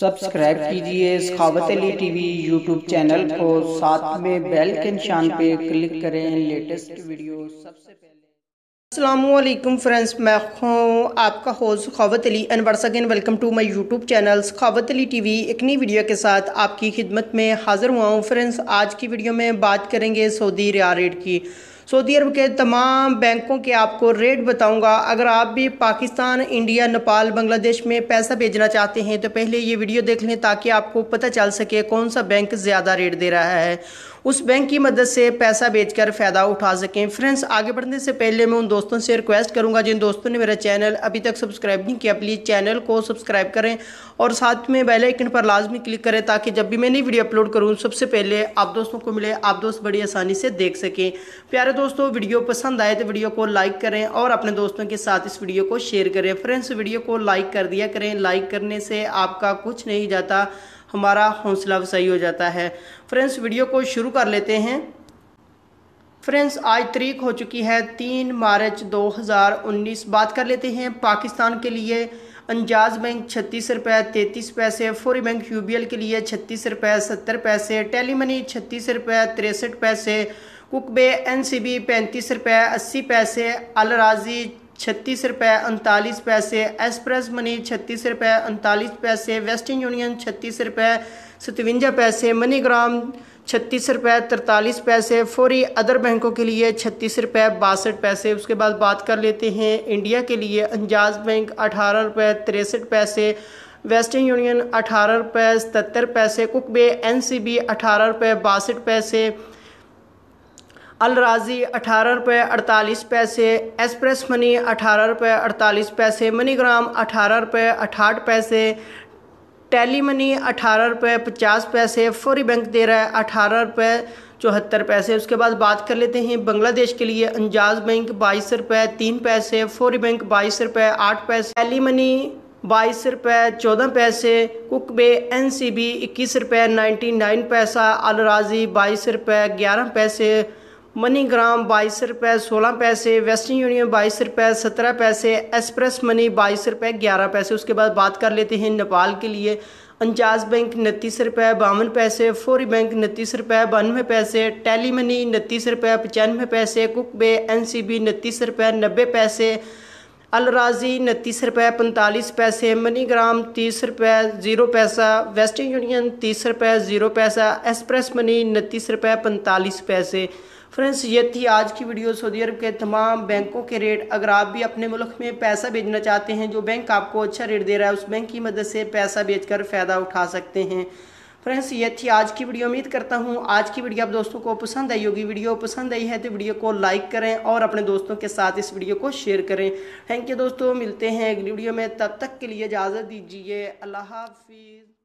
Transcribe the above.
Subscribe कीजिए सखावत Ali TV YouTube channel को, साथ में बेल के निशान पे क्लिक करें लेटेस्ट वीडियो सबसे पहले। अस्सलामुअलैकुम फ्रेंड्स, मैं हूँ आपका host Sakhawat Ali and once again welcome to my YouTube channel Sakhawat Ali TV. एक नई वीडियो के साथ आपकी खिदमत में हाजिर हुआ हूँ। फ्रेंड्स, आज की वीडियो में बात करेंगे सऊदी रियाल रेट की। सऊदी अरब के तमाम बैंकों के आपको रेट बताऊंगा। अगर आप भी पाकिस्तान, इंडिया, नेपाल, बांग्लादेश में पैसा भेजना चाहते हैं तो पहले ये वीडियो देख लें ताकि आपको पता चल सके कौन सा बैंक ज़्यादा रेट दे रहा है, उस बैंक की मदद से पैसा भेजकर फ़ायदा उठा सकें। फ्रेंड्स, आगे बढ़ने से पहले मैं उन दोस्तों से रिक्वेस्ट करूंगा जिन दोस्तों ने मेरा चैनल अभी तक सब्सक्राइब नहीं किया, प्लीज़ चैनल को सब्सक्राइब करें और साथ में बेल आइकन पर लाजमी क्लिक करें ताकि जब भी मैं नई वीडियो अपलोड करूँ सबसे पहले आप दोस्तों को मिले, आप दोस्त बड़ी आसानी से देख सकें। प्यारे दोस्तों, वीडियो पसंद आए तो वीडियो को लाइक करें और अपने दोस्तों के साथ इस वीडियो को शेयर करें। फ्रेंड्स, वीडियो को लाइक कर दिया करें, लाइक करने से आपका कुछ नहीं जाता, हमारा हौसला अफजाई हो जाता है। फ्रेंड्स, वीडियो को शुरू कर लेते हैं। फ्रेंड्स, आज तारीख हो चुकी है 3 मार्च 2019। बात कर लेते हैं पाकिस्तान के लिए। अंजाज बैंक 36 रुपये 33 पैसे, फौरी बैंक यूबीएल के लिए 36 रुपये 70 पैसे, टेली मनी 36 रुपये 63 पैसे, कुकबे एनसीबी 35 रुपये 80 पैसे, अल राजी 36 रुपये 39 पैसे, एक्सप्रेस मनी 36 रुपये 39 पैसे, वेस्टर्न यूनियन 36 रुपये 57 पैसे, मनीग्राम 36 रुपये 43 पैसे, फौरी अदर बैंकों के लिए 36 रुपये 62 पैसे। उसके बाद बात कर लेते हैं इंडिया के लिए। अंजाज बैंक 18 रुपये 63 पैसे, वेस्टर्न यूनियन 18 रुपये 77 पैसे, कुकबे एनसीबी 18 रुपये 62 पैसे, अल राजी 18 रुपये 48 पैसे, एक्सप्रेस मनी 18 रुपये 48 पैसे, मनीग्राम 18 रुपये 68 पैसे, टेली मनी 18 रुपये 50 पैसे, फौरी बैंक दे रहा है 18 रुपये 74 पैसे। उसके बाद बात कर लेते हैं बांग्लादेश के लिए। अंजाज बैंक 22 रुपये 3 पैसे, फौरी बैंक 22 रुपये 8 पैसे, टेली मनी 22 रुपये 14 पैसे, कुकबे एनसीबी 21 रुपये 99 पैसा, अल राजी 22 रुपये 11 पैसे, मनीग्राम 22 रुपये 16 पैसे, वेस्टर्न यूनियन 22 रुपये 17 पैसे, एक्सप्रेस मनी 22 रुपये 11 पैसे। उसके बाद बात कर लेते हैं नेपाल के लिए। अंजाज बैंक 29 रुपये 52 पैसे, फौरी बैंक 29 रुपये 92 पैसे, टेली मनी 29 रुपये 95 पैसे, कुकबे एनसीबी 29 रुपये 90 पैसे, अल राजी 29 रुपये 45 पैसे, मनीग्राम 30 रुपये 0 पैसा, वेस्टर्न यूनियन 30 रुपये 0 पैसा, एक्सप्रेस मनी 29 रुपये 45 पैसे। फ्रेंड्स, ये थी आज की वीडियो सऊदी अरब के तमाम बैंकों के रेट। अगर आप भी अपने मुल्क में पैसा भेजना चाहते हैं, जो बैंक आपको अच्छा रेट दे रहा है उस बैंक की मदद से पैसा भेजकर फ़ायदा उठा सकते हैं। फ्रेंड्स, ये थी आज की वीडियो। उम्मीद करता हूँ आज की वीडियो आप दोस्तों को पसंद आई होगी। वीडियो पसंद आई है तो वीडियो को लाइक करें और अपने दोस्तों के साथ इस वीडियो को शेयर करें। थैंक यू दोस्तों, मिलते हैं अगली वीडियो में, तब तक के लिए इजाज़त दीजिए। अल्लाह हाफिज़।